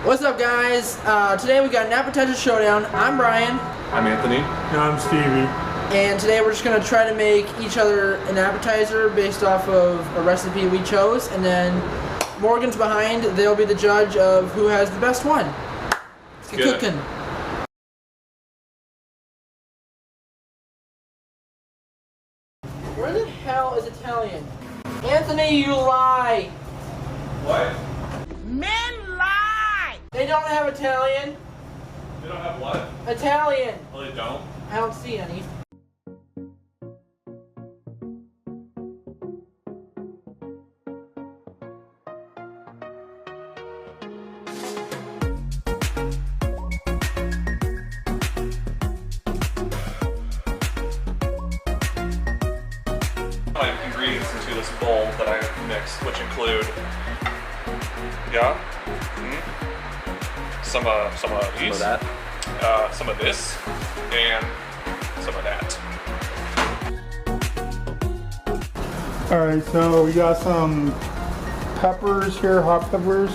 What's up, guys? Today we got an Appetizer Showdown. I'm Brian. I'm Anthony. And I'm Stevie. And today we're just going to try to make each other an appetizer based off of a recipe we chose. And then Morgan's behind. They'll be the judge of who has the best one. Let's get cooking. Where the hell is Italian? Anthony, you lie! What? Men lie! They don't have Italian. They don't have what? Italian. Oh, they don't? I don't see any. I have ingredients into this bowl that I have mixed, which include, some of these, some of this, and some of that. Alright, so we got some peppers here, hot peppers,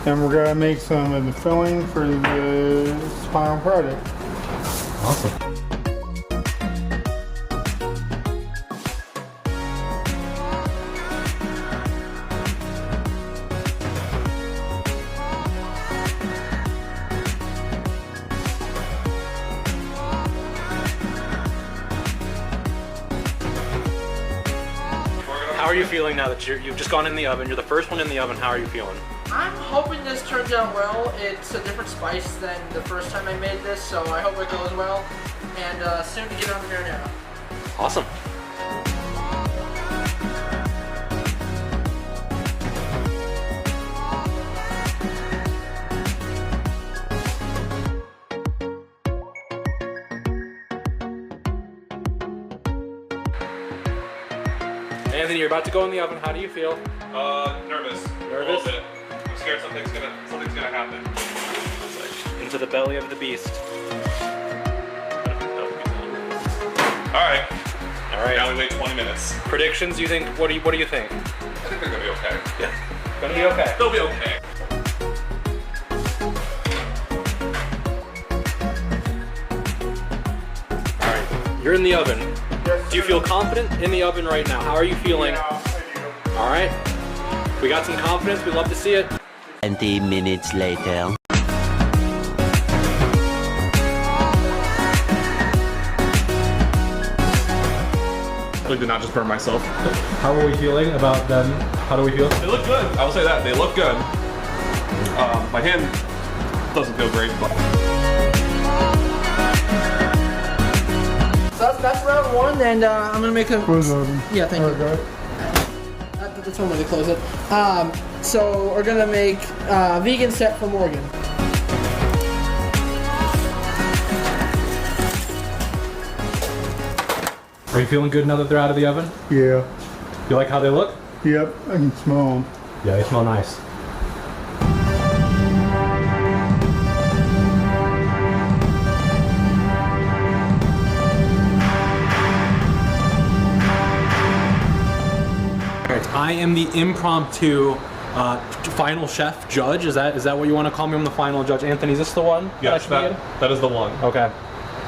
and we're gonna make some of the filling for the final product. Awesome. How are you feeling now that you've just gone in the oven? You're the first one in the oven. How are you feeling? I'm hoping this turns out well. It's a different spice than the first time I made this, so I hope it goes well. And soon to get on the marinara. Awesome. Anthony, you're about to go in the oven. How do you feel? Nervous. Nervous? A little bit. I'm scared something's gonna happen. Into the belly of the beast. Alright. All right. Now we wait 20 minutes. Predictions? You think? What do you think? I think they're gonna be okay. Yeah. Gonna be okay. They'll be okay. All right. You're in the oven. Yes, Do you feel confident in the oven right now? How are you feeling? Yeah, I do. All right. We got some confidence. We love to see it. 20 minutes later. I did not just burn myself. How are we feeling about them? How do we feel? They look good. I will say that. They look good. My hand doesn't feel great, but... So that's round one, and I'm gonna make a. Close the oven. Yeah, thank you. Okay. That's one way to close it. So we're gonna make vegan set for Morgan. Are you feeling good now that they're out of the oven? Yeah. You like how they look? Yep, I can smell them. Yeah, they smell nice. I am the impromptu final chef judge. Is that what you want to call me? I'm the final judge. Anthony, is this the one? Yes, that is the one. Okay.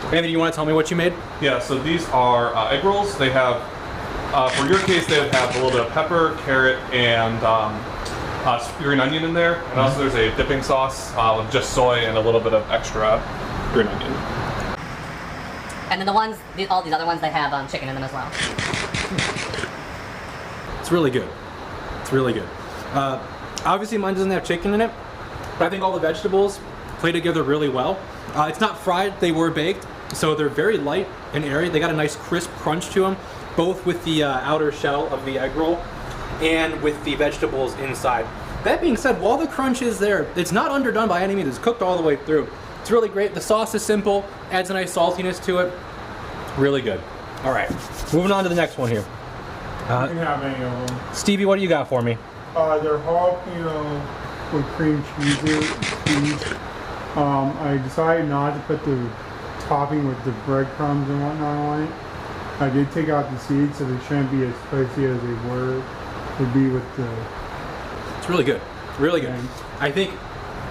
Anthony, you want to tell me what you made? Yeah, so these are egg rolls. They have, for your case, they would have a little bit of pepper, carrot, and green onion in there. And also there's a dipping sauce with just soy and a little bit of extra green onion. And then all these other ones, they have chicken in them as well. It's really good. It's really good. Obviously mine doesn't have chicken in it, but I think all the vegetables play together really well. It's not fried, they were baked, so they're very light and airy. They got a nice crisp crunch to them, both with the outer shell of the egg roll and with the vegetables inside. That being said, while the crunch is there, it's not underdone by any means. It's cooked all the way through. It's really great. The sauce is simple, adds a nice saltiness to it. Really good. All right, moving on to the next one here. You can have any of them. Stevie, what do you got for me? They're jalapeno with cream cheese. I decided not to put the topping with the breadcrumbs and whatnot on it. I did take out the seeds, so they shouldn't be as spicy as they would be with the... It's really good. Really good. I think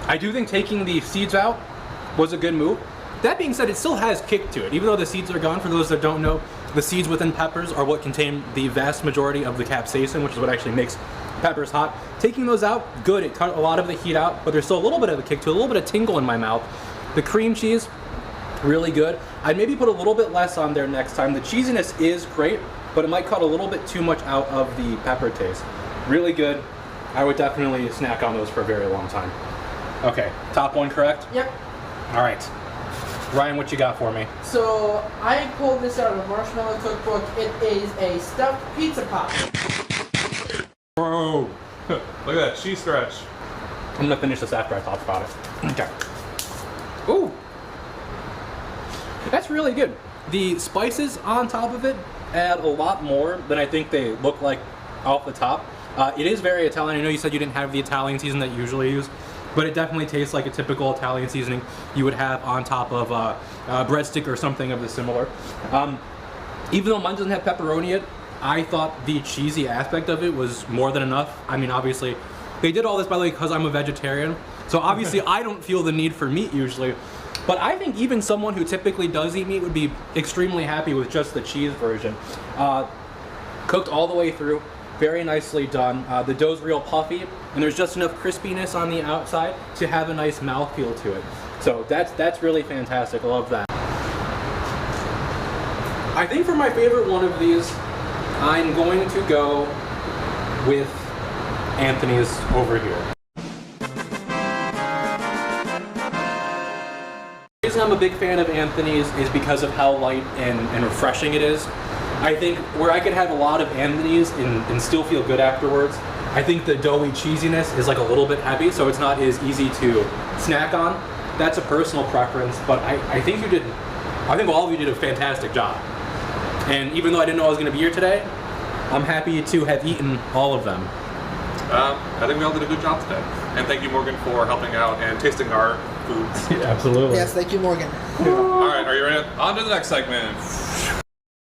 I do think taking the seeds out was a good move. That being said, it still has kick to it. Even though the seeds are gone, for those that don't know, the seeds within peppers are what contain the vast majority of the capsaicin, which is what actually makes peppers hot. Taking those out, good. It cut a lot of the heat out, but there's still a little bit of a kick to it, a little bit of tingle in my mouth. The cream cheese, really good. I'd maybe put a little bit less on there next time. The cheesiness is great, but it might cut a little bit too much out of the pepper taste. Really good. I would definitely snack on those for a very long time. Okay, top one correct? Yep. All right. Ryan, what you got for me? So I pulled this out of a marshmallow cookbook. It is a stuffed pizza pie. Bro. Look at that cheese stretch. I'm gonna finish this after I talk about it. Okay. Ooh. That's really good. The spices on top of it add a lot more than I think they look like off the top. It is very Italian. I know you said you didn't have the Italian season that you usually use, but it definitely tastes like a typical Italian seasoning you would have on top of a breadstick or something of the similar. Even though mine doesn't have pepperoni in it, I thought the cheesy aspect of it was more than enough. I mean, obviously, they did all this, by the way, because I'm a vegetarian. So obviously, I don't feel the need for meat usually. But I think even someone who typically does eat meat would be extremely happy with just the cheese version. Cooked all the way through. Very nicely done. The dough's real puffy, and there's just enough crispiness on the outside to have a nice mouthfeel to it. So that's really fantastic. I love that. I think for my favorite one of these, I'm going to go with Anthony's over here. The reason I'm a big fan of Anthony's is because of how light and refreshing it is. I think where I could have a lot of Anthony's and still feel good afterwards, I think the doughy cheesiness is like a little bit heavy, so it's not as easy to snack on. That's a personal preference, but I think all of you did a fantastic job. And even though I didn't know I was going to be here today, I'm happy to have eaten all of them. I think we all did a good job today. And thank you, Morgan, for helping out and tasting our foods. Yeah, absolutely. Yes, thank you, Morgan. All right, are you ready? On to the next segment.